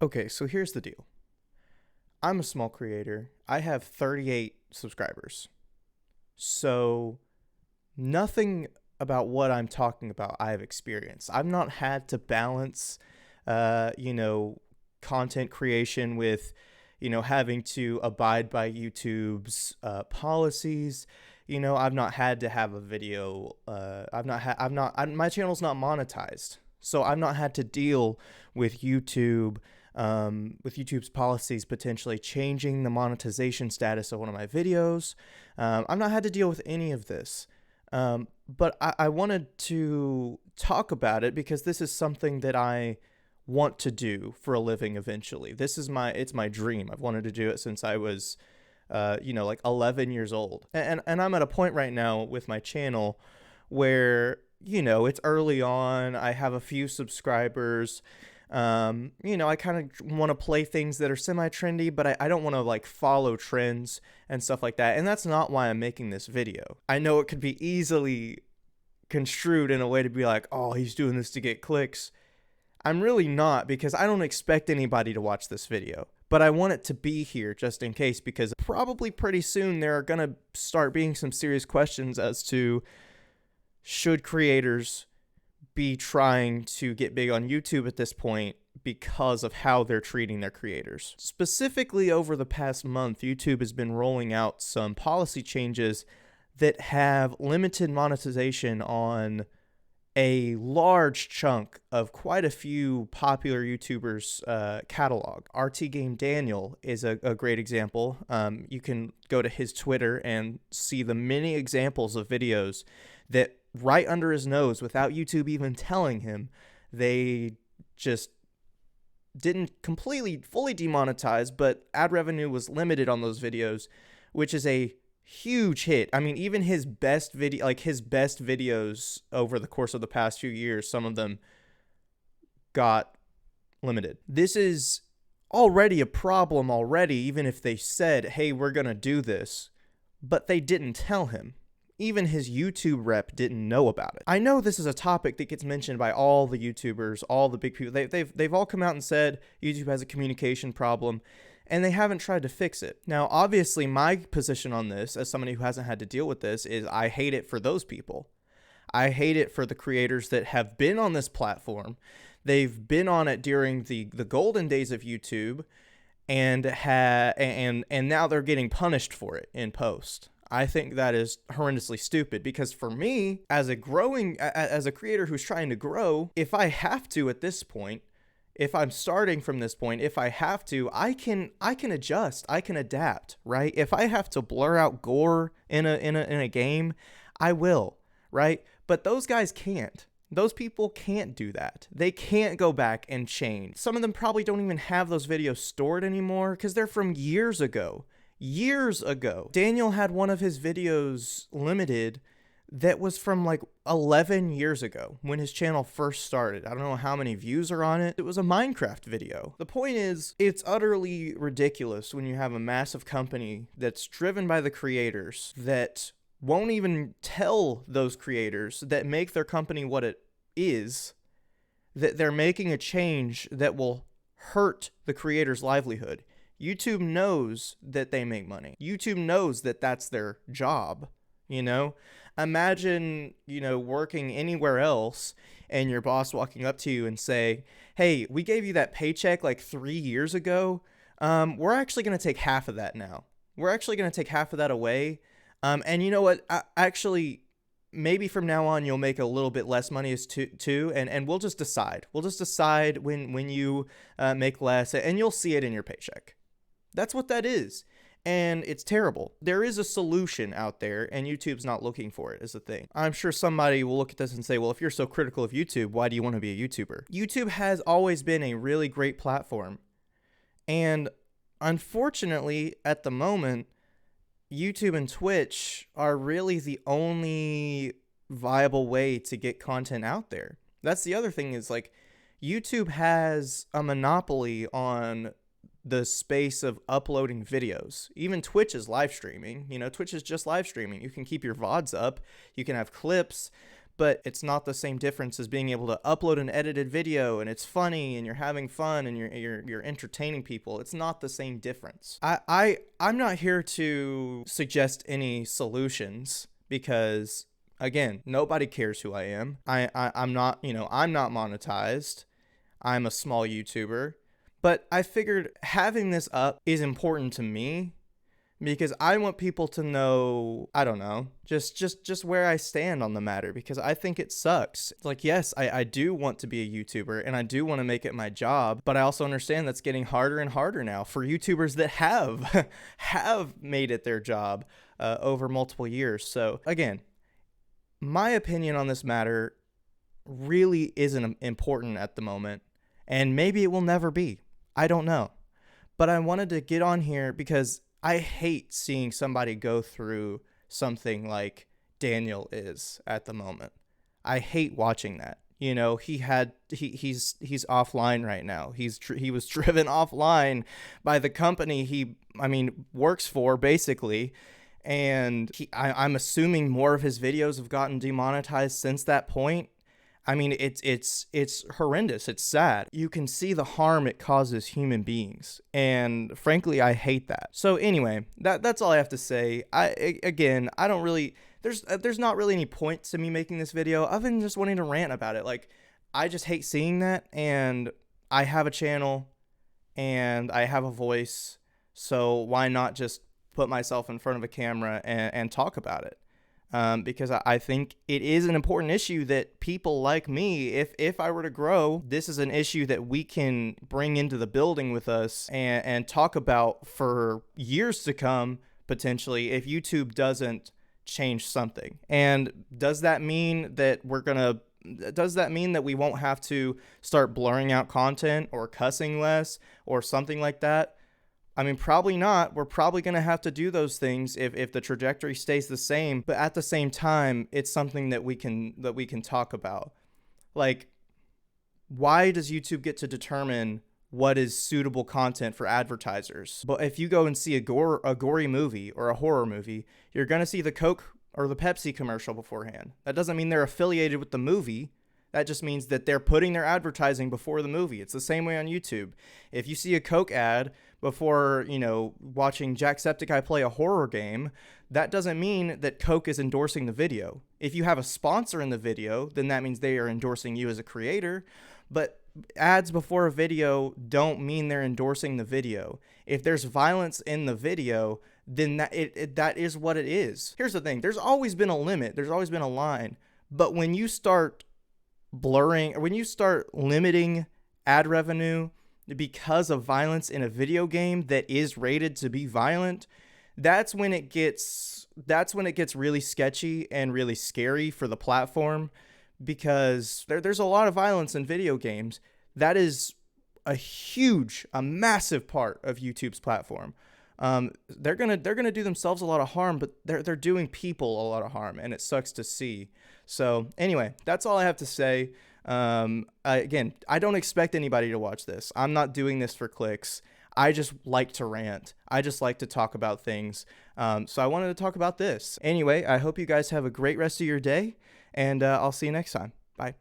Okay, so here's the deal. I'm a small creator. I have 38 subscribers. So nothing about what I'm talking about I have experienced. I've not had to balance, uh, you know, content creation with, having to abide by YouTube's policies. I've not had to have a video. My channel's not monetized. So I've not had to deal with with YouTube's policies potentially changing the monetization status of one of my videos. I've not had to deal with any of this. But I wanted to talk about it because this is something that I want to do for a living eventually. It's my dream. I've wanted to do it since I was, like 11 years old. And I'm at a point right now with my channel where, it's early on. I have a few subscribers. I kind of want to play things that are semi-trendy, but I don't want to like follow trends and stuff like that. And that's not why I'm making this video. I know it could be easily construed in a way to be like, oh, he's doing this to get clicks. I'm really not, because I don't expect anybody to watch this video. But I want it to be here just in case, because probably pretty soon there are going to start being some serious questions as to should creators be trying to get big on YouTube at this point because of how they're treating their creators. Specifically, over the past month, YouTube has been rolling out some policy changes that have limited monetization on a large chunk of quite a few popular YouTubers' catalog. RT Game Daniel is a great example. You can go to his Twitter and see the many examples of videos that right under his nose, without YouTube even telling him, they just didn't completely fully demonetize, but ad revenue was limited on those videos, which is a huge hit. I mean, even his best videos over the course of the past few years, some of them got limited. This is already a problem already, even if they said, hey, we're going to do this, but they didn't tell him. Even his YouTube rep didn't know about it. I know this is a topic that gets mentioned by all the YouTubers, all the big people. They've all come out and said YouTube has a communication problem, and they haven't tried to fix it. Now, obviously, my position on this, as somebody who hasn't had to deal with this, is I hate it for those people. I hate it for the creators that have been on this platform. They've been on it during the golden days of YouTube, and now they're getting punished for it in post. I think that is horrendously stupid, because for me, as a creator who's trying to grow, if I have to at this point, if I'm starting from this point, if I have to, I can adjust, I can adapt, right? If I have to blur out gore in a game, I will, right? But those guys can't. Those people can't do that. They can't go back and change. Some of them probably don't even have those videos stored anymore because they're from years ago. Years ago. Daniel had one of his videos limited that was from like 11 years ago when his channel first started. I don't know how many views are on it. It was a Minecraft video. The point is, it's utterly ridiculous when you have a massive company that's driven by the creators that won't even tell those creators that make their company what it is, that they're making a change that will hurt the creator's livelihood. YouTube knows that they make money. YouTube knows that that's their job, Imagine, working anywhere else and your boss walking up to you and say, hey, we gave you that paycheck like 3 years ago. We're actually going to take half of that now. We're actually going to take half of that away. And you know what? Actually, maybe from now on, you'll make a little bit less money too. And we'll just decide. We'll just decide when you make less, and you'll see it in your paycheck. That's what that is. And it's terrible. There is a solution out there, and YouTube's not looking for it, is the thing. I'm sure somebody will look at this and say, well, if you're so critical of YouTube, why do you want to be a YouTuber? YouTube has always been a really great platform. And unfortunately, at the moment, YouTube and Twitch are really the only viable way to get content out there. That's the other thing, is like YouTube has a monopoly on the space of uploading videos. Even Twitch is live streaming. Twitch is just live streaming. You can keep your VODs up. You can have clips. but it's not the same difference as being able to upload an edited video and it's funny and you're having fun and you're entertaining people. It's not the same difference. I'm not here to suggest any solutions because, again, nobody cares who I am. I'm not, I'm not monetized. I'm a small YouTuber. But I figured having this up is important to me because I want people to know, I don't know, just where I stand on the matter, because I think it sucks. Like, yes, I do want to be a YouTuber and I do want to make it my job, but I also understand that's getting harder and harder now for YouTubers that have made it their job over multiple years. So again, my opinion on this matter really isn't important at the moment, and maybe it will never be. I don't know. But I wanted to get on here because I hate seeing somebody go through something like Daniel is at the moment. I hate watching that. He's offline right now. He was driven offline by the company he works for, basically. And I'm assuming more of his videos have gotten demonetized since that point. It's horrendous. It's sad. You can see the harm it causes human beings. And frankly, I hate that. So anyway, that's all I have to say. I don't really, there's not really any point to me making this video. I've been just wanting to rant about it. Like, I just hate seeing that, and I have a channel and I have a voice. So why not just put myself in front of a camera and talk about it? Because I think it is an important issue that people like me, if I were to grow, this is an issue that we can bring into the building with us and talk about for years to come, potentially, if YouTube doesn't change something. And does that mean that we won't have to start blurring out content or cussing less or something like that? Probably not. We're probably going to have to do those things if the trajectory stays the same. But at the same time, it's something that we can talk about. Like, why does YouTube get to determine what is suitable content for advertisers? But if you go and see a gory movie or a horror movie, you're going to see the Coke or the Pepsi commercial beforehand. That doesn't mean they're affiliated with the movie. That just means that they're putting their advertising before the movie. It's the same way on YouTube. If you see a Coke ad before, watching Jacksepticeye play a horror game, that doesn't mean that Coke is endorsing the video. If you have a sponsor in the video, then that means they are endorsing you as a creator. But ads before a video don't mean they're endorsing the video. If there's violence in the video, then that is what it is. Here's the thing. There's always been a limit. There's always been a line. But when you start limiting ad revenue because of violence in a video game that is rated to be violent, that's when it gets really sketchy and really scary for the platform, because there's a lot of violence in video games. That is a massive part of YouTube's platform. They're gonna do themselves a lot of harm, but they're doing people a lot of harm, and it sucks to see. So anyway, that's all I have to say. Again, I don't expect anybody to watch this. I'm not doing this for clicks. I just like to rant. I just like to talk about things. So I wanted to talk about this. Anyway, I hope you guys have a great rest of your day, and I'll see you next time. Bye.